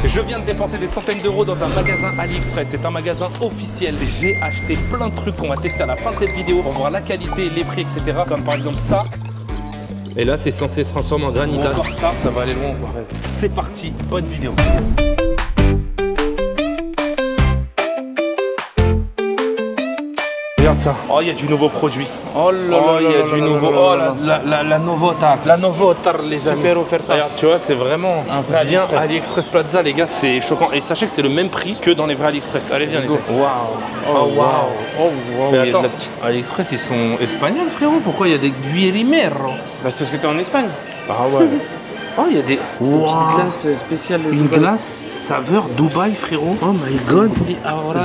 Je viens de dépenser des centaines d'euros dans un magasin AliExpress. C'est un magasin officiel. J'ai acheté plein de trucs qu'on va tester à la fin de cette vidéo pour voir la qualité, les prix, etc. Comme par exemple ça. Et là, c'est censé se transformer en granitas. Encore ça va aller loin. C'est parti, bonne vidéo. Regarde ça. Oh, il y a du nouveau produit. Oh là là, il y a du nouveau. Oh, la Novotar. La Novotar, les amis. Super ofertas. Regarde, tu vois, c'est vraiment un vrai bien AliExpress Plaza, les gars, c'est choquant. Et sachez que c'est le même prix que dans les vrais AliExpress. Allez, viens, les gars. Waouh. Oh, waouh. Oh, wow. Mais attends, AliExpress, ils sont espagnols, frérot. Pourquoi il y a des Guillemero? Bah, c'est parce que t'es en Espagne. Ah ouais. Oh, il y a des petites glaces spéciales. Une glace saveur Dubaï, frérot. Oh my god.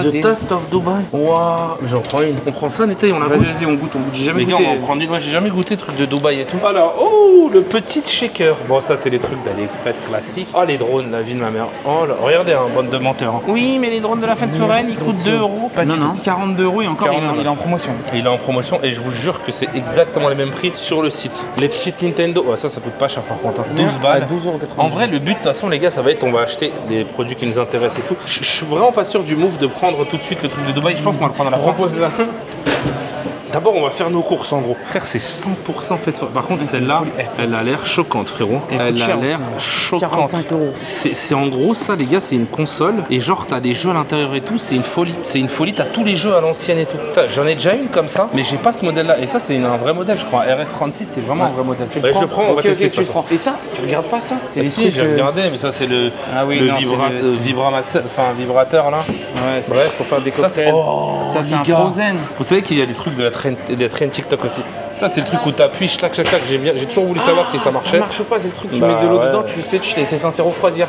The taste of Dubai. Waouh. J'en prends une. On prend ça, Neta, et on la goûte. Vas-y, on goûte. J'ai jamais goûté. Les gars, on va prendre une. Moi, j'ai jamais goûté truc de Dubaï et tout. Alors, oh, le petit shaker. Bon, ça, c'est les trucs d'AliExpress classiques. Oh, les drones, la vie de ma mère. Oh, là, regardez, un bande de menteurs. Oui, mais les drones de la fête foraine, ils coûtent 2 euros. Pas non, 42 euros et encore, il est en promotion. Il est en promotion et je vous jure que c'est exactement les mêmes prix sur le site. Les petites Nintendo, oh, ça coûte pas cher par contre. Hein. 12 balles. 12,90 €. En vrai, le but, de toute façon, les gars, ça va être on va acheter des produits qui nous intéressent et tout. Je suis vraiment pas sûr du move de prendre tout de suite le truc de Dubaï. Je pense qu'on va le prendre à la fin. D'abord, on va faire nos courses en gros. Frère, c'est 100% fait. Par contre, celle-là, elle a l'air choquante, frérot. Elle a l'air choquante. 45 €. C'est en gros ça, les gars, c'est une console. Et genre, t'as des jeux à l'intérieur et tout. C'est une folie. C'est une folie. T'as tous les jeux à l'ancienne et tout. J'en ai déjà une comme ça, mais j'ai pas ce modèle-là. Et ça, c'est un vrai modèle, je crois. RS36, c'est vraiment un vrai modèle. Je le prends, on va tester de toute façon. Et ça, tu regardes pas ça? Si, j'ai regardé, mais ça, c'est le vibrateur là. Ouais, bref, faut faire des cocktails. Ça, c'est un Frozen. Vous savez qu'il y a des trucs de la traîne TikTok aussi. Ça, c'est le truc où t'appuies, clac, clac, clac. J'ai toujours voulu savoir si ça marchait. Ça marche pas, c'est le truc, tu mets de l'eau dedans, tu le fais, c'est censé refroidir.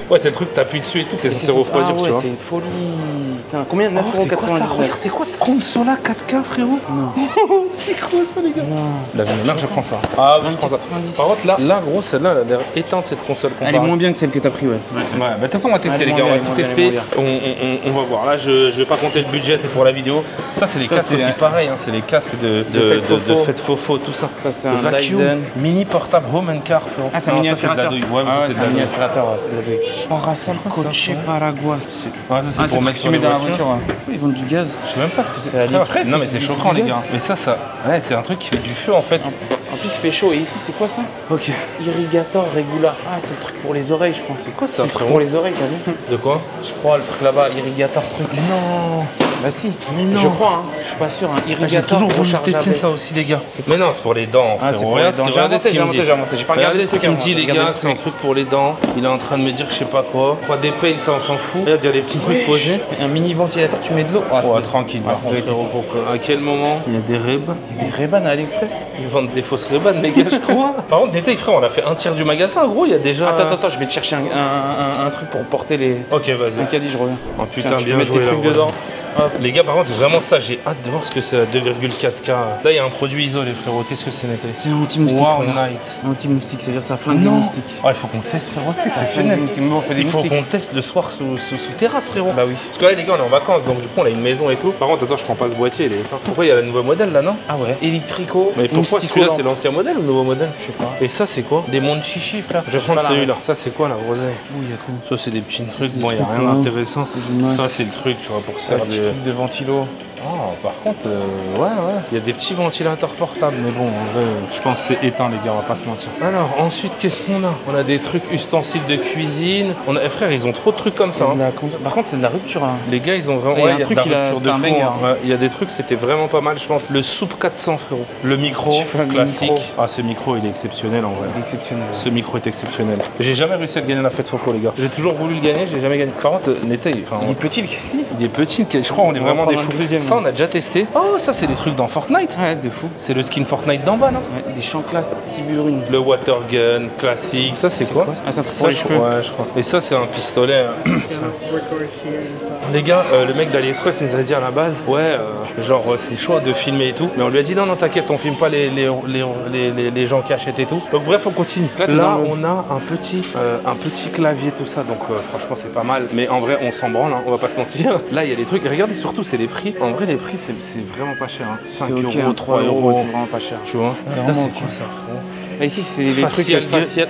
Ouais, c'est le truc, t'appuies dessus et tout, t'es censé refroidir, tu vois. C'est une folie. Putain, combien? 9,99 €. C'est quoi ce console-là 4K, frérot? Non. C'est quoi ça, les gars? Non. La mère, je prends ça. Ah oui, je prends ça. Par contre, là, gros, celle-là, elle a l'air éteinte, cette console. Elle est moins bien que celle que t'as pris, ouais. Bah, de toute façon, on va tester, les gars. On va tout tester. On va voir. Là, je vais pas compter le budget, c'est pour la vidéo. Ça, c'est les casques aussi pareil. C'est les casques de fête fofo, tout ça. Ça, c'est un Dyson. Mini portable home and car. Ah, c'est un mini aspirateur. Ouais, c'est un mini aspirateur. C'est de la douille. Parasol Coche Paraguas. C'est pour mettre tu mets dans la voiture. Ils vendent du gaz. Je sais même pas ce que c'est. Non, mais c'est choquant, les gars. Mais ça, ouais, c'est un truc qui fait du feu en fait. En plus, il fait chaud. Et ici, c'est quoi ça? Ok. Irrigator Regular. Ah, c'est le truc pour les oreilles, je pense. C'est quoi ça? C'est le truc pour les oreilles, t'as vu? De quoi? Je crois, le truc là-bas, Irrigator truc. Non. Bah si. Mais non. Je crois, hein. Je suis pas sûr. Irrigator. J'ai toujours voulu tester ça aussi, les gars. Mais non, c'est pour les dents. Ah, c'est pour les dents. J'ai inventé. J'ai pas regardé ce qu'il me dit, les gars. C'est un truc pour les dents. Il est en train de me dire je sais pas quoi. 3D Paint, ça, on s'en fout. Regarde, il y a les petits trucs posés. Un mini ventilateur, tu mets de l'eau. Ouais, tranquille. À quel moment il y a des Ray-Ban? Des Ray-Ban à AliExpress? Ils vendent des fausses Ray-Ban, les gars, je crois. Par contre, détail, frère, on a fait un tiers du magasin, gros. Il y a déjà. Attends, je vais te chercher un truc pour porter les. Ok, vas-y. Un caddie, je reviens. Oh putain, bien joué. Des trucs dedans. Hop. Les gars, par contre, vraiment ça, j'ai hâte de voir ce que c'est à 2,4K. Là, il y a un produit ISO, les frérots. Qu'est-ce que c'est, Neta? C'est un anti-moustique. Wow, Night. Anti-moustique, c'est-à-dire ça flingue les moustiques. Ah, il faut qu'on teste, frérot, c'est exceptionnel. Il faut qu'on teste le soir sous terrasse, frérot. Bah oui. Parce que là, les gars, on est en vacances, donc du coup, on a une maison et tout. Par contre, attends, je prends pas ce boîtier. Pourquoi il y a le nouveau modèle là, non? Ah ouais. Electrico. Mais pourquoi celui-là, c'est l'ancien modèle ou le nouveau modèle? Je sais pas. Et ça, c'est quoi? Des mondes chichi, frère. Je vais prendre celui-là. Ça, c'est quoi, la rosée? Oui, il y a tout. Ça, c'est des petits trucs. Bon, il y a rien d'intéressant. Ça, c'est le truc, tu vois, pour se faire des trucs de ventilo. Oh, par contre, ouais. Il y a des petits ventilateurs portables, mais bon, en vrai, je pense que c'est éteint, les gars, on va pas se mentir. Alors, ensuite, qu'est-ce qu'on a? On a des trucs ustensiles de cuisine. Frère, ils ont trop de trucs comme ça. Hein. Par contre, c'est de la rupture. Hein. Les gars, ils ont vraiment. Ouais, il y a de la rupture de fou. Hein. Il y a des trucs, c'était vraiment pas mal, je pense. Le Soup 400, frérot. Le micro classique. Ah, ce micro, il est exceptionnel en vrai. Exceptionnel. Ce micro est exceptionnel. J'ai jamais réussi à le gagner à la fête Fofo, les gars. J'ai toujours voulu le gagner, j'ai jamais gagné. Par contre, Neta, il est petit, le caddie. Il est petit, je crois, on est vraiment des fous. Ça, on a déjà testé. Oh, ça, c'est des trucs dans Fortnite. Ouais, de fou. C'est le skin Fortnite d'en bas, non? Ouais, des champs classe Tiburine. Le water gun classique. Ça, c'est quoi? Ah, ça, c'est pour les cheveux. Ouais, je crois. Et ça, c'est un pistolet. Les gars, le mec d'AliExpress nous a dit à la base, ouais, genre, c'est chaud de filmer et tout. Mais on lui a dit, non, t'inquiète, on filme pas les gens qui achètent et tout. Donc, bref, on continue. Là, on a un petit clavier, tout ça. Donc, franchement, c'est pas mal. Mais en vrai, on s'en branle, hein, on va pas se mentir. Là, il y a des trucs. Regardez surtout, c'est les prix. En vrai, les prix, c'est vraiment pas cher. Hein. 5 €, 3 €. C'est vraiment pas cher. Tu vois? C'est vraiment quoi ça? Là, ici, c'est des trucs facial.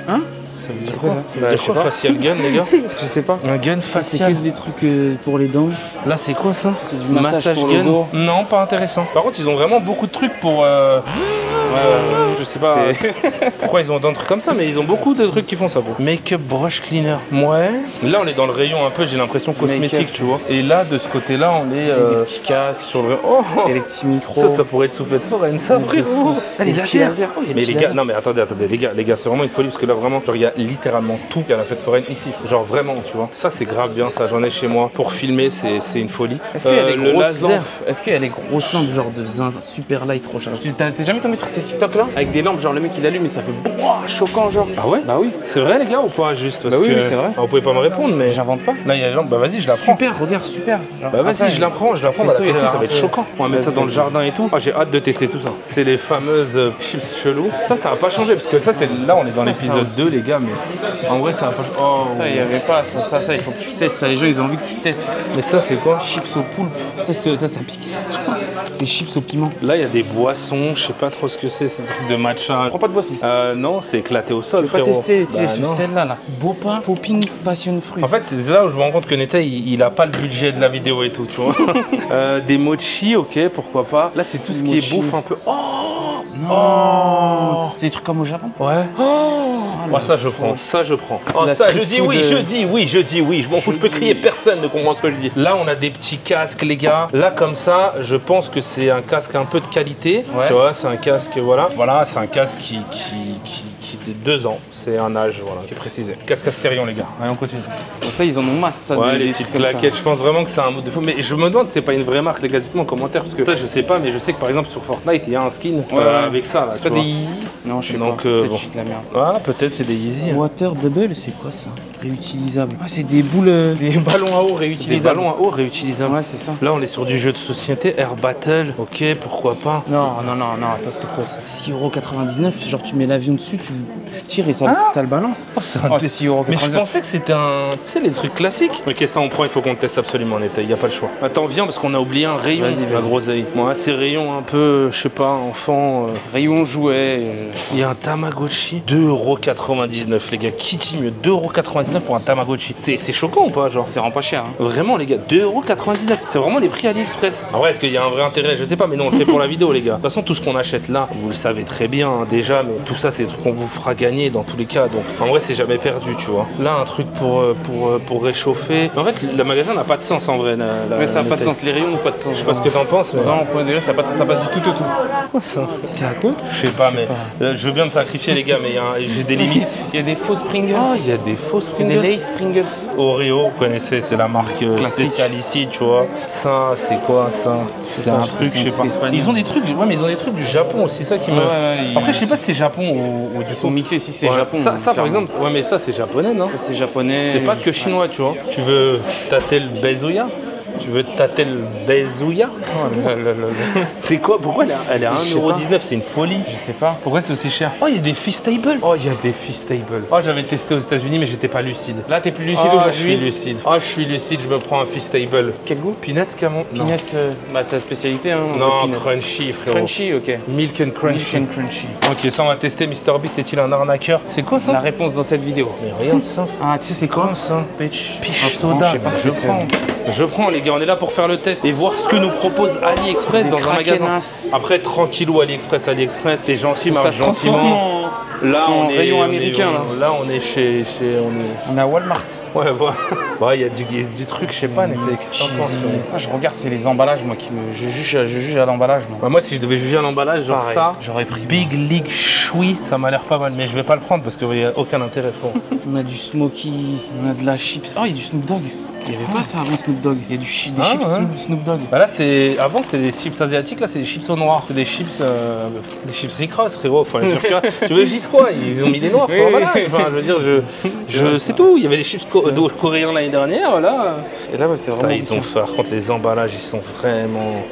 Hein? Ça veut dire C'est quoi ça? Bah, je sais pas. Facial gun, les gars. Je sais pas. Un gun facial. C'est que des trucs pour les dents. Là, c'est quoi ça? C'est du massage pour gun. le dos. Non, pas intéressant. Par contre, ils ont vraiment beaucoup de trucs pour. Je sais pas pourquoi ils ont un truc comme ça, mais ils ont beaucoup de trucs qui font ça. Make-up brush cleaner. Ouais. Là, on est dans le rayon un peu, j'ai l'impression cosmétique, tu vois. Et là, de ce côté-là, on est. Des petits casques. Sur le. Oh. Et les petits micros. Ça pourrait être sous fête foraine, ça, frérot. Les lasers. Mais les gars, non, mais attendez, les gars, c'est vraiment une folie parce que là, vraiment, genre, il y a littéralement tout à la fête foraine ici. Genre, vraiment, tu vois. Ça, c'est grave bien, ça. J'en ai chez moi. Pour filmer, c'est une folie. Est-ce qu'il y a des grosses lampes? Est-ce qu'il y a des grosses lampes, genre de zinzin, super light recharge? T'es jamais tombé sur ces TikTok là? Avec des lampes, genre le mec il allume et ça fait boah, choquant, genre. Ah ouais? Bah oui. C'est vrai, les gars, ou pas? Juste parce bah oui, que. Oui, c'est vrai. Vous pouvez pas me répondre, mais. J'invente pas. Là, il y a les lampes. Bah vas-y, je la prends. Super, regarde, super. Genre, bah vas-y, je la prends. Bah, la tester, ça va être choquant. On va mettre ça dans le jardin et tout. Ah, j'ai hâte de tester tout ça. C'est les fameuses chips chelous. Ça va pas changer parce que ça, c'est là, on est dans l'épisode 2, les gars, mais en vrai, ça va pas. Oh. Ça, il y avait pas. Ça, il faut que tu testes. Ça, les gens, ils ont envie que tu testes. Mais ça, c'est quoi? Chips au poulpe. Ça pique, je pense. C'est chips au piment. Là, il y a des boissons. Je sais pas trop ce que c'est. C'est des trucs de matcha. Prends pas de boisson. Non, c'est éclaté au sol. Tu peux pas tester bah, celle-là, là. Bopa, popping, passion fruit. En fait, c'est là où je me rends compte que Neta, il a pas le budget de la vidéo et tout, tu vois. Des mochi, ok, pourquoi pas. Là, c'est tout ce qui est bouffe un peu. Oh non. Oh. C'est des trucs comme au Japon. Ouais. Oh, ça je prends, ça je prends. Oh, ça je dis oui, je dis oui, je m'en fous, je peux crier, personne ne comprend ce que je dis. Là on a des petits casques les gars. Là comme ça, je pense que c'est un casque un peu de qualité. Ouais. Tu vois, c'est un casque, voilà. Voilà, c'est un casque qui de 2 ans. C'est un âge, voilà, qui est précisé. Casque Astérion les gars. Allez, on continue. Bon, ça ils en ont masse, ça. Ouais, les petites claquettes, je pense vraiment que c'est un mot de fou. Mais je me demande si c'est pas une vraie marque, les gars, dites-moi en commentaire. Parce que ça je sais pas, mais je sais que par exemple sur Fortnite, il y a un skin avec ça. Là, c'est pas des Yeezy? Non, je sais pas. Peut-être je suis de la merde. Ah, peut-être c'est des Yeezy. Water Bubble, c'est quoi ça? Réutilisable. Ah, c'est des boules, des ballons à eau réutilisables. Des ballons à eau réutilisables. Ouais, c'est ça. Là, on est sur du jeu de société, Air Battle. Ok, pourquoi pas? Non, attends, c'est quoi ça? 6,99€, genre tu mets l'avion dessus, tu tires et ça le balance. Oh, c'est un 6,99€. Mais je pensais que c'était un. Tu sais, les trucs classiques. Ok, ça on prend, il faut qu'on le teste absolument en détail, il n'y a pas le choix. Attends, viens parce qu'on a oublié un rayon. Vas-y. La groseille. Moi, c'est rayon un peu, je sais pas, enfant. Rayon jouet. Il y a un Tamagotchi. 2,99€, les gars. Qui dit mieux? 2,99€ pour un Tamagotchi. C'est choquant ou pas, genre? C'est vraiment pas cher. Hein. Vraiment, les gars. 2,99€. C'est vraiment les prix AliExpress. En vrai, est-ce qu'il y a un vrai intérêt? Je sais pas, mais non, on le fait pour la vidéo, les gars. De toute façon, tout ce qu'on achète là, vous le savez très bien hein, déjà, mais tout ça, c'est des trucs qu'on vous fera gagner dans tous les cas. Donc, en vrai, c'est jamais perdu, tu vois. Là, un truc pour réchauffer. En fait, le magasin n'a pas de sens en vrai. Mais ça n'a pas de sens. Les rayons n'ont pas de sens. Je sais pas ce que t'en penses, mais. Non, au point de vue, ça passe du tout au tout. Quoi ça? C'est à quoi? Je sais pas, mais je veux bien me sacrifier, les gars, mais j'ai des limites. Il y a des faux Pringles. Oh, il y a des faux Pringles. C'est des Lay's Pringles. Oreo, vous connaissez, c'est la marque spéciale ici, tu vois. Ça, c'est quoi ça? C'est un truc, je sais pas. Ils ont des trucs, ouais, mais ils ont des trucs du Japon aussi, ça qui me. Après, je sais pas si c'est Japon ou du Ils sont mixés si c'est Japon. Ça par exemple, ouais, mais ça c'est japonais, non? Ça c'est japonais. C'est pas que chinois, tu vois. Tu veux tâter le bezouya? Tu veux tâter le bezouya? C'est quoi? Pourquoi elle est à 1,19€? C'est une folie. Je sais pas. Pourquoi c'est aussi cher? Oh, il y a des Feastables. Oh, il y a des Feastables. Oh, j'avais testé aux États-Unis mais j'étais pas lucide. Là, t'es plus lucide aujourd'hui? Je suis lucide. Ah, je suis lucide, je me prends un Feastable. Quel goût? Peanuts, Camon? Peanuts, bah c'est la spécialité, hein. Non, crunchy, frérot. Crunchy, ok. Milk and crunchy. Ok, ça on va tester. MrBeast est-il un arnaqueur? C'est quoi ça? La réponse dans cette vidéo. Mais regarde ça. Ah, tu sais c'est quoi ça? Peach soda. Je sais pas ce que c'est. Je prends les gars, on est là pour faire le test et voir ce que nous propose AliExpress dans un magasin. Après tranquillou AliExpress, t'es gentil, marche gentiment. Là on est rayon américain là on est chez on est à Walmart. Ouais voilà. Ouais, il y a du truc, je sais pas, je regarde, c'est les emballages moi qui me je juge à l'emballage moi. Bah, moi si je devais juger à l'emballage genre pareil, ça, j'aurais pris Big League Choui, ça m'a l'air pas mal mais je vais pas le prendre parce qu'il y a aucun intérêt frérot. On a du Smoky, on a de la chips. Oh, il y a du Snoop Dogg. Il n'y avait pas ça avant Snoop Dogg. Il y a des chips Snoop Dogg. Bah là, avant c'était des chips asiatiques, là c'est des chips au noir. C'est des chips Rick Ross, frérot. Enfin, tu veux juste quoi? Ils ont mis des noirs sur l'emballage. Enfin, je veux dire, c'est tout. Il y avait des chips coréens l'année dernière, là. Et là, c'est vraiment. Ils ont fait, par contre, les emballages, ils sont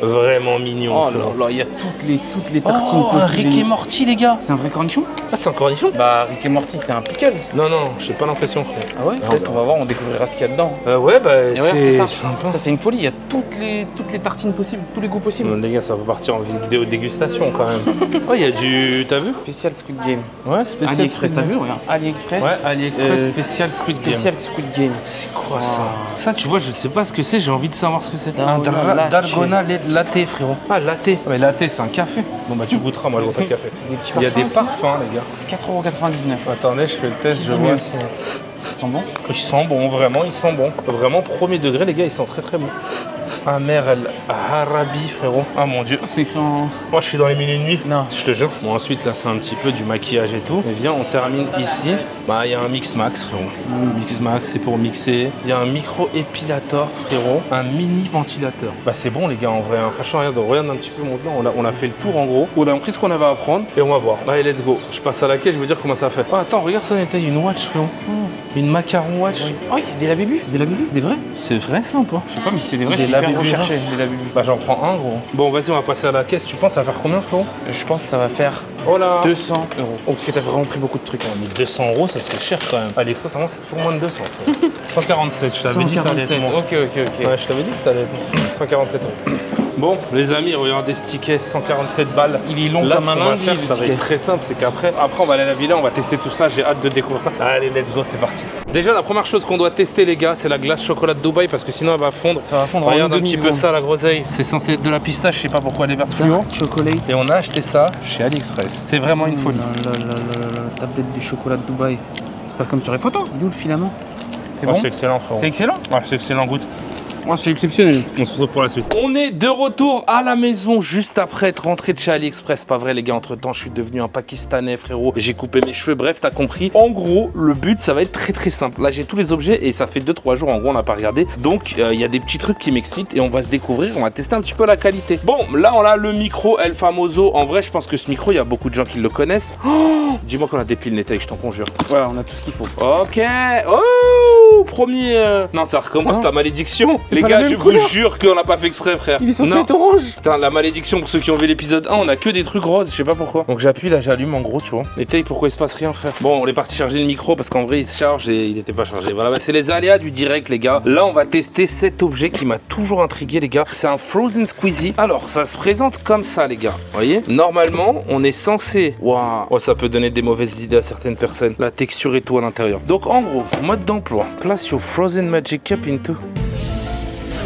vraiment mignons. Oh là là, il y a toutes les tartines possibles. Rick et Morty, les gars. C'est un vrai cornichon? Ah, c'est un cornichon? Bah, Rick et Morty, c'est un pickles. Non, j'ai pas l'impression. Ah ouais? Test, on va voir, on découvrira ce qu'il y a dedans. Ouais, Ouais, bah Et regarde, c'est ça. sympa. Ça, c'est une folie. Il y a toutes les tartines possibles, tous les goûts possibles. Les gars, ça va partir en vidéo dégustation quand même. Ouais, il y a du. T'as vu? Spécial Squid Game. Ouais, spécial. AliExpress, t'as vu? Regarde. AliExpress. Ouais, AliExpress spécial Squid Game. Spécial Squid Game. C'est quoi ça? Ça, tu vois, je ne sais pas ce que c'est, j'ai envie de savoir ce que c'est. Un Dalgona latte. Dalgona latte, frérot. Ah, latte. Mais latte, c'est un café. Bon, bah, tu goûteras, moi, je goûte un café. Des petits Il y a des aussi. parfums, les gars. 4,99 €. Attendez, je fais le test, je Dis vois mieux. si. Ils sont bons? Ils sentent bon, vraiment, ils sentent bon. Vraiment, premier degré, les gars, ils sont très très bons. Amer El Harabi, frérot. Ah mon dieu. C'est écrit en... Moi, je suis dans les mille et une nuits. Non. Je te jure. Bon, ensuite, là, c'est un petit peu du maquillage et tout. Et viens, on termine ici. Bah, il y a un Mix Max, frérot. Mix Max, c'est pour mixer. Il y a un micro-épilateur, frérot. Un mini-ventilateur. Bah, c'est bon, les gars, en vrai. Hein. Franchement, regarde un petit peu mon plan. On a fait le tour, en gros. On a compris ce qu'on avait à apprendre. Et on va voir. Allez, let's go. Je passe à la caisse, je veux dire comment ça fait. Ah, attends, regarde ça, c'était une watch, frérot. Une macaron watch. Oh, il y a des Labubu. C'est des Labubu? C'est des vrais? C'est vrai, ça, ou pas? Je sais pas, mais si c'est des vrais, Des c'est hyper Labubu, recherché, les Labubu. Bah, j'en prends un, gros. Bon, vas-y, on va passer à la caisse. Tu penses ça va faire combien, frérot? Je pense que ça va faire Oh là 200 €. Oh, parce que t'as vraiment pris beaucoup de trucs. Hein. Mais 200 €, ça serait cher quand même. AliExpress, avant, c'est toujours moins de 200. Frérot. 147, je t'avais dit que ça allait être moins. Ok. Ouais, je t'avais dit que ça allait être 147 €. Bon, les amis, regardez ce ticket, 147 balles. Il est long Là, comme ce un qu'on va lundi, faire, le ça va ticket. être très simple, c'est qu'après, on va aller à la villa, on va tester tout ça. J'ai hâte de découvrir ça. Allez, let's go, c'est parti. Déjà, la première chose qu'on doit tester, les gars, c'est la glace chocolat de Dubaï parce que sinon, elle va fondre. Ça va fondre en Regarde un une petit peu demi-seconde. ça, la groseille. C'est censé être de la pistache, je sais pas pourquoi elle est verte fluo. Chocolat. Et on a acheté ça chez AliExpress. C'est vraiment une folie. La tablette de chocolat de Dubaï. C'est pas comme sur les photos. D'où le filament? C'est Ouais, bon? c'est excellent, frérot. C'est excellent? Ouais, c'est excellent, goûte. C'est exceptionnel. On se retrouve pour la suite. On est de retour à la maison juste après être rentré de chez AliExpress. Pas vrai, les gars, entre temps, je suis devenu un Pakistanais, frérot. J'ai coupé mes cheveux, bref, t'as compris. En gros, le but, ça va être très très simple. Là, j'ai tous les objets et ça fait 2-3 jours, en gros, on n'a pas regardé. Donc, il y a des petits trucs qui m'excitent et on va se découvrir, on va tester un petit peu la qualité. Bon, là, on a le micro El Famoso. En vrai, je pense que ce micro, il y a beaucoup de gens qui le connaissent. Oh, dis-moi qu'on a des piles Netei, je t'en conjure. Voilà, on a tout ce qu'il faut. Ok. Oh, premier. Non, ça recommence la malédiction. Les pas la gars, même je couleur. vous jure qu'on l'a pas fait exprès, frère. Il est censé Non. être orange. Putain, la malédiction pour ceux qui ont vu l'épisode 1, on a que des trucs roses, je sais pas pourquoi. Donc j'appuie, là j'allume en gros, tu vois. Les tailles, pourquoi il se passe rien, frère? Bon, on est parti charger le micro parce qu'en vrai il se charge et il était pas chargé. Voilà, bah, c'est les aléas du direct, les gars. Là, on va tester cet objet qui m'a toujours intrigué, les gars. C'est un Frozen Squeezie. Alors, ça se présente comme ça, les gars. Vous voyez? Normalement, on est censé. Waouh! Oh, ça peut donner des mauvaises idées à certaines personnes. La texture et tout à l'intérieur. Donc, en gros, mode d'emploi. Place your Frozen Magic Cup into.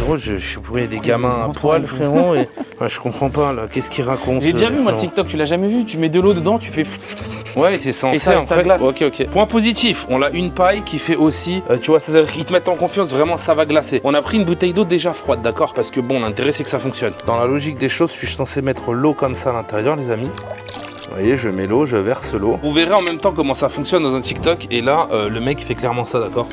Frérot, je suis bourré des gamins à poil, frérot, et ouais, je comprends pas là, qu'est-ce qu'ils racontent? J'ai déjà vu moi le non. TikTok, tu l'as jamais vu? Tu mets de l'eau dedans, tu fais. Ouais, c'est censé Et ça en fait. glace. Ok. Point positif, on a une paille qui fait aussi, tu vois, ça veut dire qu'ils te mettent en confiance, vraiment ça va glacer. On a pris une bouteille d'eau déjà froide, d'accord? Parce que bon, l'intérêt c'est que ça fonctionne. Dans la logique des choses, je suis censé mettre l'eau comme ça à l'intérieur, les amis. Vous voyez, je mets l'eau, je verse l'eau. Vous verrez en même temps comment ça fonctionne dans un TikTok. Et là, le mec fait clairement ça, d'accord?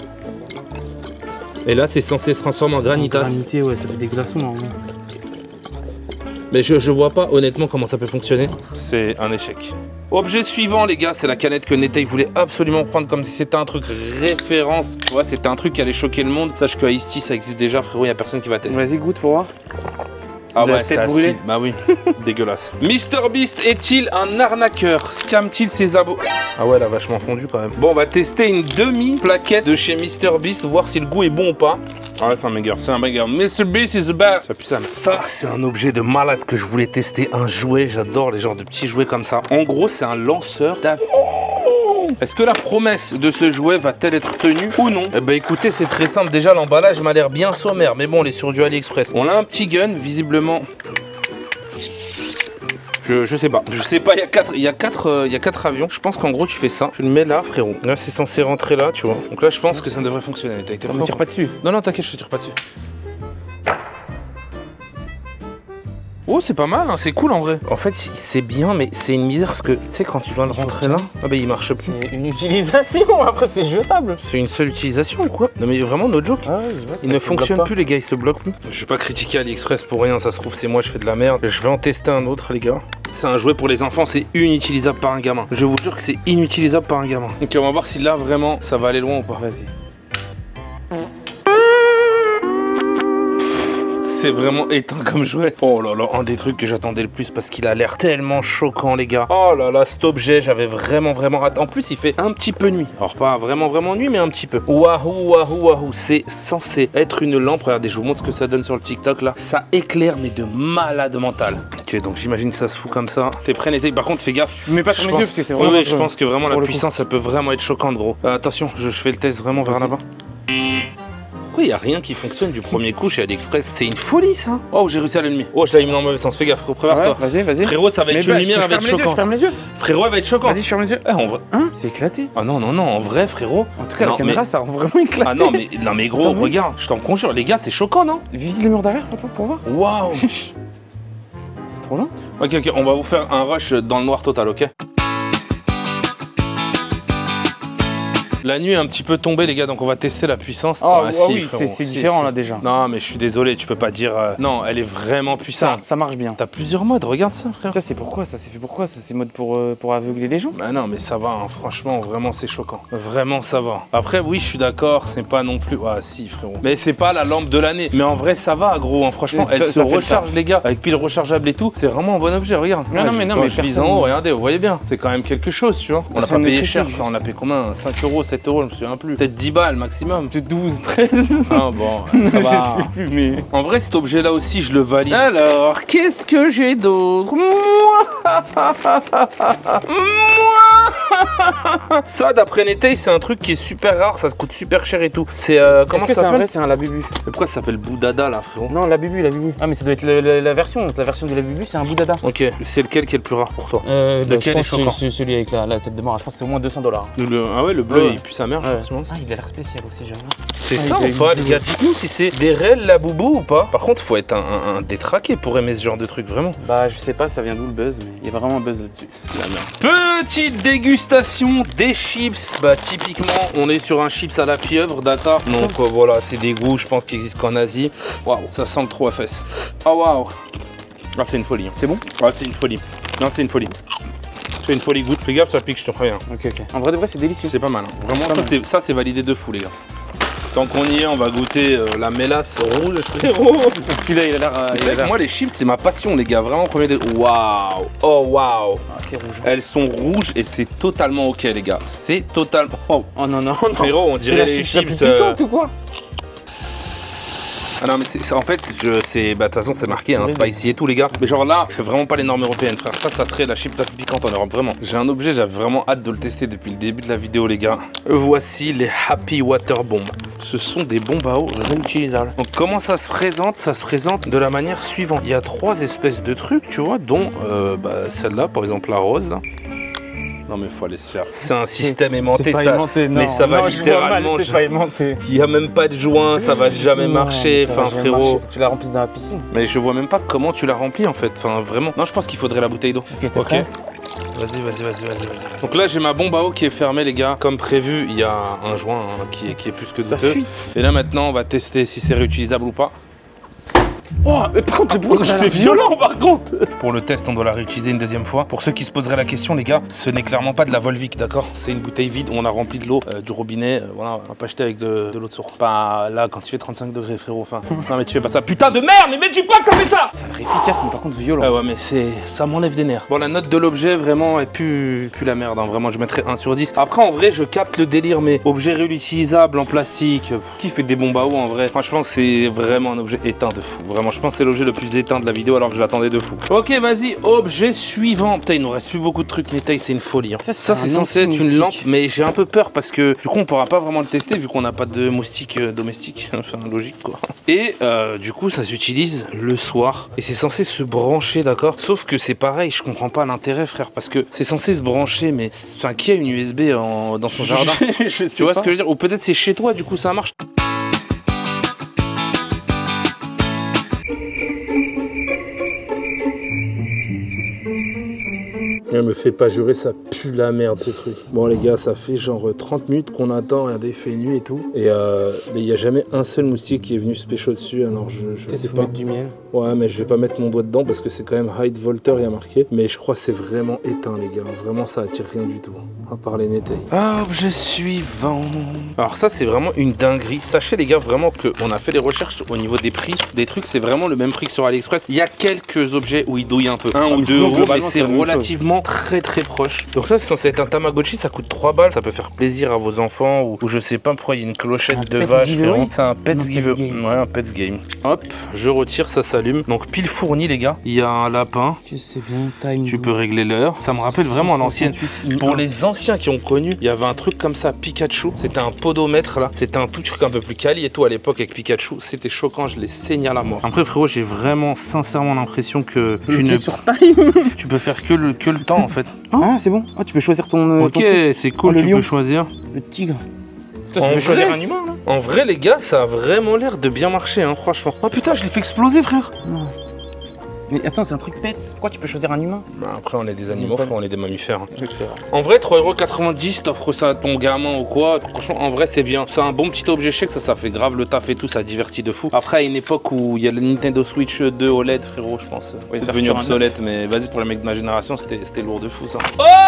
Et là, c'est censé se transformer en granitas. Granité, ouais, ça fait des glaçons. Hein. Mais je vois pas honnêtement comment ça peut fonctionner. C'est un échec. Objet suivant, les gars, c'est la canette que Netei voulait absolument prendre comme si c'était un truc référence. Tu vois, c'était un truc qui allait choquer le monde. Sache que Ice Tea, ça existe déjà, frérot, y a personne qui va tester. Vas-y, goûte pour voir. Ah de la ouais, tête c'est brûlée. acide. Bah oui, dégueulasse. MrBeast est-il un arnaqueur? Scam-t-il ses abos? Ah ouais, elle a vachement fondu quand même. Bon, on va tester une demi-plaquette de chez MrBeast, voir si le goût est bon ou pas. Ah ouais, c'est un banger, c'est un banger. MrBeast is the best. Ça pue ça. Ça, c'est un objet de malade que je voulais tester. Un jouet, j'adore les genres de petits jouets comme ça. En gros, c'est un lanceur d'avion. Est-ce que la promesse de ce jouet va-t-elle être tenue ou non? Eh ben écoutez, c'est très simple. Déjà, l'emballage m'a l'air bien sommaire. Mais bon, on est sur du AliExpress. On a un petit gun, visiblement. Je sais pas. Je sais pas, il y a quatre avions. Je pense qu'en gros, tu fais ça. Tu le mets là, frérot. Là, c'est censé rentrer là, tu vois. Donc là, je pense que ça devrait fonctionner. On ne tire pas dessus. Non, t'inquiète, je te tire pas dessus. Oh, c'est pas mal, hein, c'est cool en vrai. En fait, c'est bien, mais c'est une misère parce que, tu sais, quand tu dois le rentrer là, ah bah il marche plus. C'est une utilisation, après c'est jetable. C'est une seule utilisation ou quoi? Non mais vraiment, no joke. Ah ouais, je vois, Il ne fonctionne plus, les gars, il se bloque plus. Je vais pas critiquer AliExpress pour rien, ça se trouve, c'est moi, je fais de la merde. Je vais en tester un autre, les gars. C'est un jouet pour les enfants, c'est inutilisable par un gamin. Je vous jure que c'est inutilisable par un gamin. Ok, on va voir si là, vraiment, ça va aller loin ou pas. Vas-y. C'est vraiment éteint comme jouet. Oh là là, un des trucs que j'attendais le plus parce qu'il a l'air tellement choquant, les gars. Oh là là, cet objet, j'avais vraiment hâte. En plus, il fait un petit peu nuit. Alors, pas vraiment nuit, mais un petit peu. Waouh. C'est censé être une lampe. Regardez, je vous montre ce que ça donne sur le TikTok là. Ça éclaire, mais de malade mental. Ok, donc j'imagine que ça se fout comme ça. T'es prêt, Nété? Par contre, fais gaffe. Mais pas sur mes yeux parce que c'est vraiment. Oui, je pense que vraiment la puissance, ça peut vraiment être choquante, gros. Attention, je fais le test vraiment vers là-bas. Pourquoi il n'y a rien qui fonctionne du premier coup chez AliExpress? C'est une folie ça. Oh, j'ai réussi à l'allumer. Oh, je l'ai mis dans le mauvais sens. Fais gaffe, prépare-toi. Ouais, vas-y. Frérot, ça va être une lumière, elle va être choquante. Je ferme les yeux. Frérot, elle va être choquante. Vas-y, je ferme les yeux. En vrai. Hein? C'est éclaté. Ah non, en vrai, frérot. En tout cas, la caméra, ça rend vraiment éclaté. Ah non, mais gros, regarde, je t'en conjure, les gars, c'est choquant, non? Vise le mur derrière pour voir. Waouh. C'est trop long. Ok, on va vous faire un rush dans le noir total, ok? La nuit est un petit peu tombée, les gars, donc on va tester la puissance. Oui, c'est différent là déjà. Non, mais je suis désolé, tu peux pas dire. Non, elle est vraiment puissante. Ça marche bien. T'as plusieurs modes, regarde ça, frère. Ça, c'est pourquoi? Ça s'est fait pourquoi? Ça, c'est mode pour aveugler les gens? Bah non, mais ça va, hein. Franchement, vraiment, c'est choquant. Vraiment, ça va. Après, oui, je suis d'accord, c'est pas non plus. Ah, si, frérot. Mais c'est pas la lampe de l'année. Mais en vrai, ça va, gros. Hein. Franchement, elle se recharge, les gars, avec pile rechargeable et tout. C'est vraiment un bon objet, regarde. Non, mais je vise en haut, regardez, vous voyez bien. C'est quand même quelque chose, tu vois. On l'a pas payé cher. On a payé combien? 5 €, 7 €, je me souviens plus. Peut-être 10 balles maximum. Peut-être 12, 13. Ah bon, ça va. Je sais plus, mais. En vrai, cet objet-là aussi, je le valide. Alors, qu'est-ce que j'ai d'autre? Ça, d'après Netei, c'est un truc qui est super rare, ça se coûte super cher et tout. C'est comment ça s'appelle? C'est un Labubu. Pourquoi ça s'appelle Boudada là, frérot? Non, Labubu. Ah, mais ça doit être la version. La version de Labubu, c'est un Boudada. Ok, c'est lequel qui est le plus rare pour toi? Lequel est choquant? C'est celui avec la tête de mort. Je pense que c'est au moins 200 $. Ah ouais, le bleu, il pue sa mère, je pense. Ah, il a l'air spécial aussi, j'avoue. C'est ça ou pas, les gars? Dites-nous si c'est des réels Labubu ou pas. Par contre, faut être un détraqué pour aimer ce genre de truc, vraiment. Bah, je sais pas, ça vient d'où le buzz, mais il y a vraiment un buzz là-dessus. La merde. Petite dégustation des chips. Bah, typiquement, on est sur un chips à la pieuvre, d'accord? Donc voilà, c'est des goûts, je pense, qui existent qu'en Asie. Waouh, ça sent le trop à fesses. Oh waouh. Ah, c'est une folie. C'est bon? Ah, c'est une folie. Non, c'est une folie. C'est une folie, goûte. Fais gaffe, ça pique, je te préviens. Ok. En vrai de vrai, c'est délicieux. C'est pas mal. Hein. Vraiment, ça, c'est validé de fou, les gars. Tant qu'on y est, on va goûter la mélasse rouge, frérot. Celui-là, il a l'air. Moi, les chips, c'est ma passion, les gars. Vraiment, premier degré. Waouh. Oh, waouh. Ah, c'est rouge. Elles sont rouges et c'est totalement ok, les gars. C'est totalement. Oh, non. Frérot, on dirait les chips. C'est piquante ou quoi? Ah non, mais en fait, bah, de toute façon, c'est marqué, hein, spicy et tout, les gars. Mais genre là, je fais vraiment pas les normes européennes, frère. Ça serait la chip la plus piquante en Europe, vraiment. J'ai un objet, j'avais vraiment hâte de le tester depuis le début de la vidéo, les gars. Voici les Happy Water Bombs. Ce sont des bombes à eau réutilisables. Donc, comment ça se présente? Ça se présente de la manière suivante. Il y a 3 espèces de trucs, tu vois, dont celle-là, par exemple, la rose, là. Non mais faut aller se faire. C'est un système aimanté, ça. Aimanté, non. Mais ça va littéralement. C'est pas aimanté. Il y a même pas de joint, ça va jamais marcher. Enfin frérot. Faut que tu la remplisses dans la piscine. Mais je vois même pas comment tu la remplis en fait. Enfin vraiment. Non, je pense qu'il faudrait la bouteille d'eau. Ok, t'es prêt? Vas-y. Donc là j'ai ma bombe à eau qui est fermée, les gars. Comme prévu, il y a un joint qui est plus que douteux. Ça fuite. Et là maintenant on va tester si c'est réutilisable ou pas. Oh, mais par contre, le bruit, c'est violent par contre. Pour le test, on doit la réutiliser une deuxième fois. Pour ceux qui se poseraient la question, les gars, ce n'est clairement pas de la Volvic, d'accord? C'est une bouteille vide où on a rempli de l'eau du robinet. Voilà, on va pas acheter avec de l'eau de source. Pas là quand il fait 35 degrés, frérot. Enfin, non mais tu fais pas ça. Putain de merde, mais mets-tu pas comme ça? Ça a l'air efficace, mais par contre violent. Ah ouais, mais ça m'enlève des nerfs. Bon, la note de l'objet, vraiment, est plus la merde. Hein. Vraiment, je mettrais 1 sur 10. Après, en vrai, je capte le délire, mais objet réutilisable en plastique. Qui fait des bombes à eau en vrai? Franchement, c'est vraiment un objet éteint de fou. Vraiment, je pense que c'est l'objet le plus éteint de la vidéo alors que je l'attendais de fou. Ok, vas-y, objet suivant. Putain, il nous reste plus beaucoup de trucs, Netei, c'est une folie. Hein. Ça c'est censé être une lampe, mais j'ai un peu peur parce que du coup, on pourra pas vraiment le tester vu qu'on n'a pas de moustique domestique. Enfin, logique quoi. Et du coup, ça s'utilise le soir et c'est censé se brancher, d'accord? Sauf que c'est pareil, je comprends pas l'intérêt, frère, parce que c'est censé se brancher, mais enfin, qui a une USB dans son jardin? Tu vois ce que je veux dire? Ou peut-être c'est chez toi, du coup, ça marche. Elle me fait pas jurer, ça pue la merde ce truc. Bon les gars, ça fait genre 30 minutes qu'on attend, regardez, il fait nuit et tout. Et mais il n'y a jamais un seul moustique qui est venu se pécho dessus, alors je sais pas. Mettre du miel. Ouais, mais je vais pas mettre mon doigt dedans parce que c'est quand même Hide Volter, il y a marqué. Mais je crois que c'est vraiment éteint les gars, vraiment ça attire rien du tout, à part les netteilles. Objet suivant. Alors ça c'est vraiment une dinguerie. Sachez les gars vraiment qu'on a fait des recherches au niveau des prix. Des trucs c'est vraiment le même prix que sur AliExpress. Il y a quelques objets où ils douillent un peu. 1 ou 2 euros, mais c'est relativement très proche. Donc ça c'est censé être un Tamagotchi, ça coûte 3 balles. Ça peut faire plaisir à vos enfants ou je sais pas pourquoi il y a une clochette de vache. C'est un Pets Giveaway. Ouais, un Pets Game. Hop, je retire, ça s'allume. Donc pile fourni les gars. Il y a un lapin. Tu sais bien, time. Tu peux régler l'heure. Ça me rappelle vraiment à l'ancienne. Pour les anciens qui ont connu, il y avait un truc comme ça, Pikachu. C'était un podomètre là. C'était un tout truc un peu plus quali et tout à l'époque avec Pikachu. C'était choquant, je l'ai saigné à la mort. Après frérot, j'ai vraiment sincèrement l'impression que tu ne sur time. tu peux faire que le temps en fait. Ah c'est bon. Ah tu peux choisir ton. Ok, c'est cool, tu peux choisir. Le tigre. Tu peux choisir un humain là. En vrai les gars, ça a vraiment l'air de bien marcher hein, franchement. Oh putain, je l'ai fait exploser frère. Non. Mais attends, c'est un truc pets. Pourquoi tu peux choisir un humain? Bah après on est des animaux, on est des mammifères. Hein. En vrai 3,90 €, t'offres ça à ton gamin ou quoi. Franchement en vrai c'est bien. C'est un bon petit objet chèque, ça fait grave le taf et tout, ça divertit de fou. Après à une époque où il y a le Nintendo Switch 2 OLED frérot, je pense. Oui, c'est devenu obsolète, mais vas-y pour les mecs de ma génération c'était lourd de fou ça.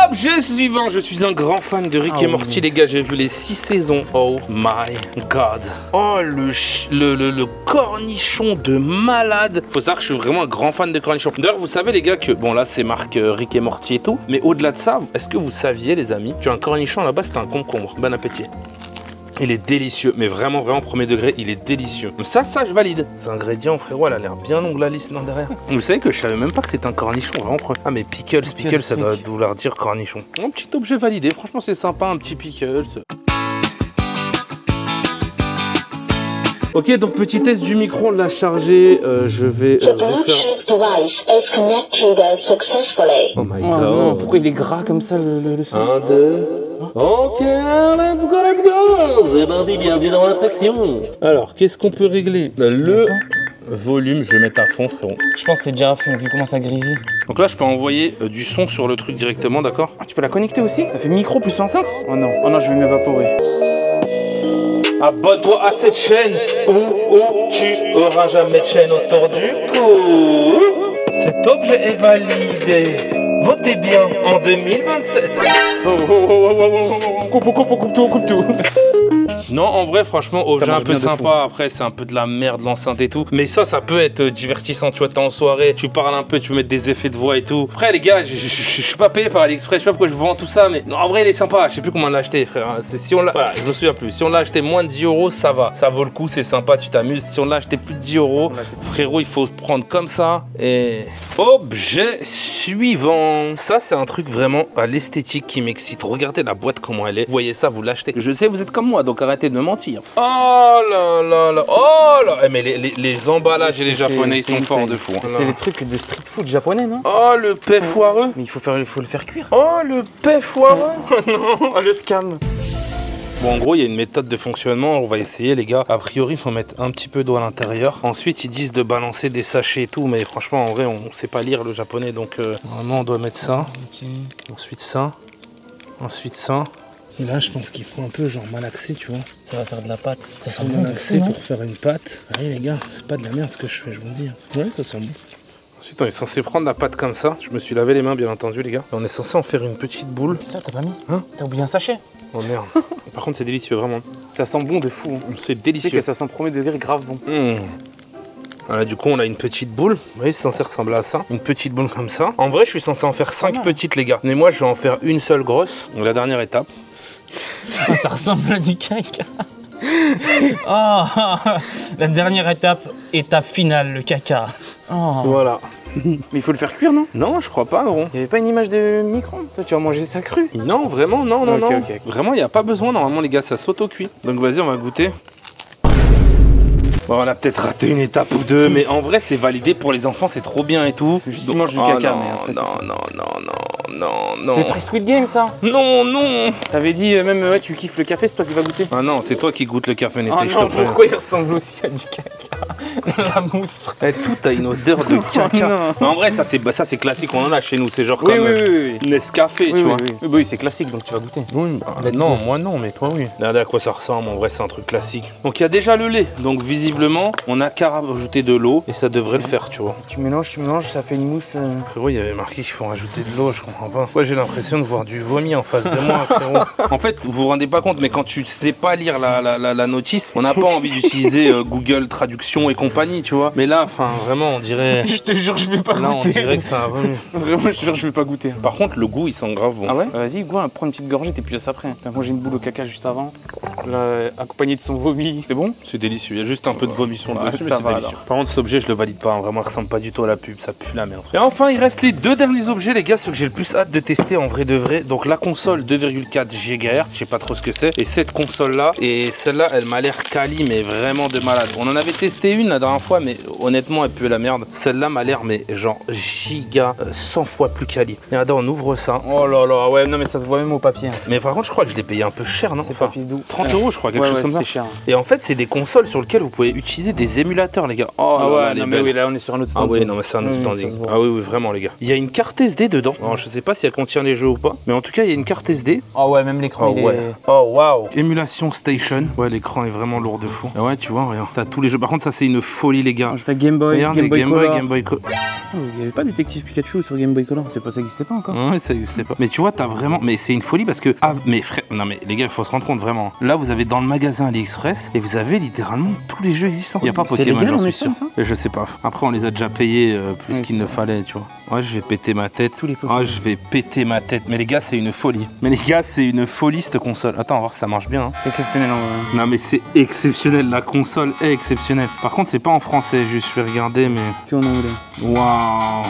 Objet suivant, je suis un grand fan de Rick et Morty les gars, j'ai vu les 6 saisons. Oh my god. Oh le cornichon de malade. Faut savoir que je suis vraiment un grand fan de cornichons. D'ailleurs, vous savez les gars que, bon là c'est marque Rick et Morty et tout, mais au-delà de ça, est-ce que vous saviez les amis qu'un cornichon là-bas c'est un concombre? Bon appétit. Il est délicieux, mais vraiment premier degré, il est délicieux. Ça je valide. Ces ingrédients frérot, elle a l'air bien longue la liste là derrière. Vous savez que je savais même pas que c'était un cornichon, vraiment. Ah mais pickles ça doit vouloir dire cornichon. Un petit objet validé, franchement c'est sympa, un petit pickles. Ok, donc petit test du micro, on l'a chargé, je vais refaire... Oh my god. Non, pourquoi il est gras comme ça le son? 1, 2... Ok, let's go. C'est parti, bienvenue dans l'attraction. Alors, qu'est-ce qu'on peut régler? Le volume, je vais mettre à fond frérot. Je pense que c'est déjà à fond, vu comment ça grésille. Donc là, je peux envoyer du son sur le truc directement, d'accord? Ah, tu peux la connecter aussi? Ça fait micro plus enceinte? Oh non, je vais m'évaporer. Abonne-toi à cette chaîne où tu auras jamais de chaîne autour du cou. Cet objet est validé. Votez bien en 2026. Coupe tout. Non, en vrai, franchement, objet un peu sympa. Après, c'est un peu de la merde, l'enceinte et tout. Mais ça peut être divertissant. Tu vois, t'es en soirée, tu parles un peu, tu peux mettre des effets de voix et tout. Après, les gars, je suis pas payé par AliExpress. Je sais pas pourquoi je vends tout ça, mais non, en vrai, il est sympa. Je sais plus comment on l'a acheté, frère. Si on l'a, voilà, je me souviens plus. Si on l'a acheté moins de 10 €, ça va. Ça vaut le coup, c'est sympa, tu t'amuses. Si on l'a acheté plus de 10 €, frérot, il faut se prendre comme ça. Et objet suivant. Ça, c'est un truc vraiment à l'esthétique qui m'excite. Regardez la boîte, comment elle est. Vous voyez ça, vous l'achetez. Je sais, vous êtes comme moi, donc arrêtez de me mentir. Oh là. Mais les emballages et les japonais, ils sont forts de fou. C'est les trucs de street food japonais, non? Oh, le paix foireux. Mais il faut le faire cuire. Oh, le paix foireux. Non, le scam. Bon, en gros, il y a une méthode de fonctionnement. On va essayer, les gars. A priori, il faut mettre un petit peu d'eau à l'intérieur. Ensuite, ils disent de balancer des sachets et tout. Mais franchement, en vrai, on sait pas lire le japonais. Donc, vraiment, on doit mettre ça. Okay. Ensuite, ça. Ensuite, ça. Et là, je pense qu'il faut un peu, genre, malaxer, tu vois. Ça va faire de la pâte. Ça sent bon malaxer pour faire une pâte. Allez, les gars, c'est pas de la merde ce que je fais, je vous le dis. Ouais, ça sent bon. Ensuite, on est censé prendre la pâte comme ça. Je me suis lavé les mains, bien entendu, les gars. Et on est censé en faire une petite boule. Ça, t'as pas mis? Hein? T'as oublié un sachet? Oh merde. Par contre, c'est délicieux, vraiment. Ça sent bon de fou. C'est délicieux. Tu sais que ça sent premier degré grave bon. Voilà, du coup, on a une petite boule. Vous voyez, c'est censé ressembler à ça. Une petite boule comme ça. En vrai, je suis censé en faire 5 petites, les gars. Mais moi, je vais en faire une seule grosse. Donc, la dernière étape. Ça ressemble à du caca. Oh, la dernière étape finale, le caca. Oh. Voilà. Mais il faut le faire cuire, non? Non, je crois pas, gros. Il n'y avait pas une image de micro-ondes? Tu vas manger ça cru? Non, vraiment, non. Okay. Vraiment, il n'y a pas besoin. Normalement, les gars, ça s'auto-cuit. Donc, vas-y, on va goûter. Bon, on a peut-être raté une étape ou deux, mais en vrai, c'est validé pour les enfants, c'est trop bien et tout. Juste, ils mangent du caca, mais après, non. C'est très Squid Game, ça. Non. T'avais dit, même, ouais, tu kiffes le café, c'est toi qui vas goûter. Ah non, c'est toi qui goûtes le café Nété, je te non, préviens. pourquoi il ressemble aussi à du caca? La mousse, frère. Tout a une odeur de caca. non. Mais en vrai, ça c'est classique, on en a chez nous, c'est genre Oui, comme oui. Nescafé, tu vois. Oui, c'est classique, donc tu vas goûter. Oui, non, moi non, mais toi oui. Regardez à quoi ça ressemble, en vrai c'est un truc classique. Donc il y a déjà le lait, donc visiblement on a qu'à rajouter de l'eau et ça devrait le faire, tu vois. Tu mélanges, ça fait une mousse. Frérot, il y avait marqué qu'il faut rajouter de l'eau, je comprends pas. Moi j'ai l'impression de voir du vomi en face de moi, frérot. En fait, vous vous rendez pas compte, mais quand tu sais pas lire la notice, on n'a pas envie d'utiliser Google Traduction et compagnie, tu vois. Mais là, enfin vraiment, on dirait... Je te jure, je vais pas Là, on goûter. dirait que ça a vomi. Vraiment, je te jure, je vais pas goûter. Par contre, le goût, il sent grave bon. Ah ouais? Vas-y, goûte, prends une petite gorgée et puis laisse après. T'as mangé une boule au caca juste avant. Là, accompagné de son vomi. C'est bon? C'est délicieux, il y a juste un peu de vomi sur le Ouais, dessus, mais ça c'est va, délicieux. alors. Par contre, cet objet, je le valide pas, hein. Vraiment, il ressemble pas du tout à la pub, ça pue la merde. Et enfin, il reste les deux derniers objets, les gars, ceux que j'ai le plus hâte de tester en vrai de vrai. Donc la console 2,4 GHz, je sais pas trop ce que c'est. Et cette console-là, et celle-là, elle m'a l'air quali, mais vraiment de malade. On en avait testé une la dernière fois, mais honnêtement, elle pue la merde. Celle-là m'a l'air, mais genre giga, 100 fois plus quali. Et attends, on ouvre ça. Oh là là, ouais, non, mais ça se voit même au papier. Mais par contre, je crois que je l'ai payé un peu cher, non? C'est papier doux. 30 €, je crois, quelque chose comme ça. Cher. Et en fait, c'est des consoles sur lesquelles vous pouvez utiliser des émulateurs, les gars. Oh Ah là là, ouais, elle est non, mais belle. oui, là, on est sur un autre Ah stand. oui, non mais c'est un autre Oui, standing. ça se voit. Ah oui, oui, vraiment les gars. Il y a une carte SD dedans. Alors, je sais pas si elle contient les jeux ou pas, mais en tout cas il y a une carte SD. Ah ouais, même l'écran, il est... Oh waouh. Emulation Station. Ouais, l'écran est vraiment lourd de fou. Ah ouais, tu vois, regarde. T'as tous les jeux. Par contre, ça c'est une folie les gars. Je fais Game Boy, Regarde, les Game Boy Color. Oh, il n'y avait pas Détective Pikachu sur Game Boy Color. C'est pas, ça n'existait pas encore. Ouais, ça existait pas. Mais tu vois, t'as vraiment. Mais c'est une folie parce que. Ah, mais frère. Non, mais les gars, il faut se rendre compte vraiment. Là, vous avez dans le magasin AliExpress et vous avez littéralement tous les jeux existants. Il n'y a pas C'est Pokémon, légal, j'en on suis est sûr. ça Je sais pas. Après, on les a déjà payés plus Ouais, qu'il ne fallait, tu vois. Ouais, je vais péter ma tête. Tous les Pokémon. Ah, je vais péter ma tête. Mais les gars, c'est une folie. Mais les gars, c'est une folie cette console. Attends, on va voir si ça marche bien. Hein. Exceptionnel en vrai. Non, mais c'est exceptionnel. La console est exceptionnelle. Par contre, c'est pas en français. Juste, je vais regarder, mais. Que en anglais. Waouh!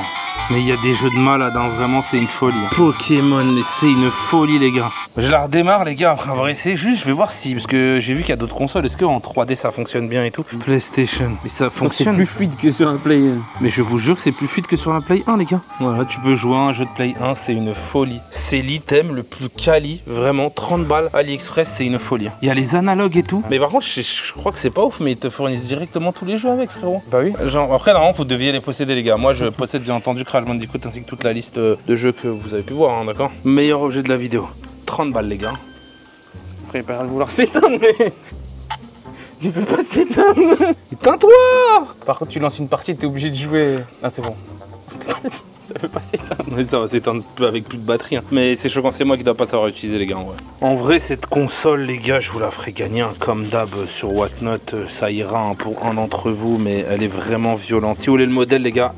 Mais il y a des jeux de malade, hein. Vraiment c'est une folie. Pokémon, c'est une folie les gars. Je la redémarre les gars, on va essayer juste, je vais voir si, parce que j'ai vu qu'il y a d'autres consoles, est-ce qu'en 3D ça fonctionne bien et tout? PlayStation, mais ça C'est fonctionne. plus fluide que sur un Play. Mais je vous jure que c'est plus fluide que sur la Play 1 les gars. Voilà, tu peux jouer à un jeu de Play 1, c'est une folie. C'est l'item le plus quali, vraiment 30 balles AliExpress, c'est une folie. Il y a les analogues et tout. Mais par contre, je crois que c'est pas ouf, mais ils te fournissent directement tous les jeux avec frérot. Bah oui. Genre, après, normalement, vous deviez les posséder, les gars. Moi, je possède bien entendu Crash Bandicoot ainsi que toute la liste de jeux que vous avez pu voir, hein, d'accord? Meilleur objet de la vidéo. 30 balles, les gars. Après, il va vouloir s'éteindre, mais. Il peut pas s'éteindre. Éteins-toi! Par contre, tu lances une partie, t'es obligé de jouer. Ah, c'est bon. Ça peut pas s'éteindre. Mais ça va s'éteindre avec plus de batterie. Hein. Mais c'est choquant, c'est moi qui dois pas savoir utiliser, les gars, en vrai. En vrai, cette console, les gars, je vous la ferai gagner, hein, comme d'hab sur Whatnot. Ça ira hein, pour un d'entre vous, mais elle est vraiment violente. Si vous voulez le modèle, les gars,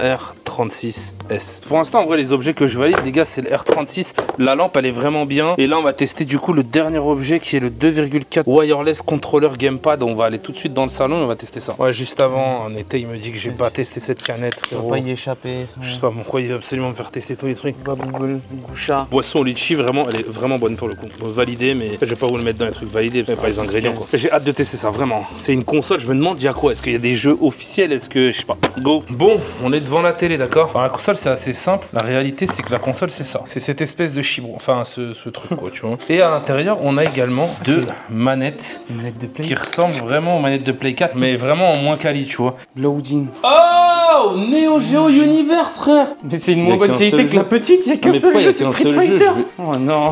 R36S. Pour l'instant, en vrai, les objets que je valide, les gars, c'est le R36. La lampe, elle est vraiment bien. Et là, on va tester du coup le dernier objet qui est le 2,4 wireless controller gamepad. On va aller tout de suite dans le salon et on va tester ça. Ouais, juste avant, en été, il me dit que j'ai pas testé cette canette. Tu vas frérot. pas y échapper. Je sais pas pourquoi il veut absolument me faire tester tous les trucs. Pas Google, Goucha. Boisson au litchi, vraiment, elle est vraiment bonne pour le coup. Validée, mais je vais pas vous le mettre dans les trucs validés, pas les ingrédients quoi. J'ai hâte de tester ça, vraiment. C'est une console, je me demande, il y a quoi? Est-ce qu'il y a des jeux officiels? Est-ce que, je sais pas. Go. Bon, on est devant la télé, d'accord? Alors, la console, c'est assez simple. La réalité, c'est que la console, c'est ça. C'est cette espèce de chibron, enfin, ce truc quoi, tu vois. Et à l'intérieur, on a également deux manettes C'est une manette de Play. qui ressemblent vraiment aux manettes de Play 4, mais vraiment en moins quali, tu vois. Loading. Oh, Neo Geo Universe, frère. Mais c'est une Il y a moins bonne qu'un qualité seul que la jeu. petite, il y a qu'un mais seul pourquoi il y jeu, a c'est qu'un Street seul jeu, Fighter. je vais- Oh non.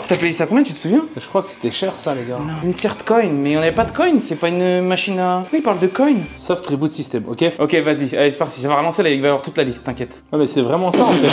T'as payé ça combien, tu te souviens? Je crois que c'était cher ça, les gars. Une certe coin, mais on n'avait pas de coin, c'est pas une machine à... Oui, il parle de coin. Soft Reboot System, ok? Ok, vas-y, allez, c'est parti, ça va relancer là, il va y avoir toute la liste, t'inquiète. Ouais, mais c'est vraiment ça en fait.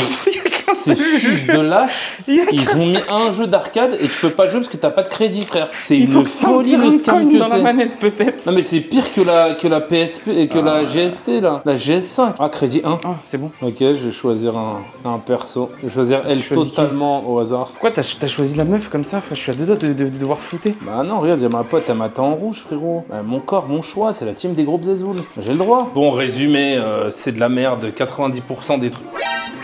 Ces fils de lâches, ils ont mis un jeu d'arcade et tu peux pas jouer parce que t'as pas de crédit, frère. C'est une folie le scam que dans la c'est. manette, peut-être. Non mais c'est pire que la PSP et que la GST là, la GS5. Ah, crédit 1. Ah, c'est bon. Ok, je vais choisir un perso. Je vais choisir elle Choisis qui? totalement au hasard. Pourquoi t'as choisi la meuf comme ça, frère? Je suis à deux doigts de devoir flouter. Bah non, regarde, il y a ma pote, elle m'attend en rouge, frérot. Mon corps, mon choix, c'est la team des groupes Zezwoul. J'ai le droit. Bon, résumé, c'est de la merde, 90% des trucs.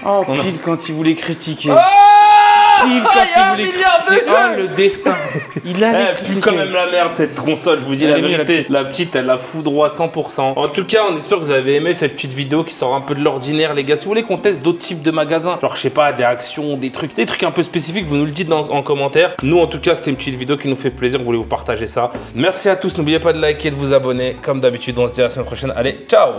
Oh, pile quand il voulait critiquer. Ah pile quand il voulait critiquer. Oh, le destin. Il allait pue quand même la merde cette console, je vous dis la vérité. La petite, elle la foudroie 100%. En tout cas, on espère que vous avez aimé cette petite vidéo qui sort un peu de l'ordinaire, les gars. Si vous voulez qu'on teste d'autres types de magasins, genre je sais pas, des actions, des trucs un peu spécifiques, vous nous le dites en commentaire. Nous, en tout cas, c'était une petite vidéo qui nous fait plaisir. On voulait vous partager ça. Merci à tous. N'oubliez pas de liker et de vous abonner. Comme d'habitude, on se dit à la semaine prochaine. Allez, ciao!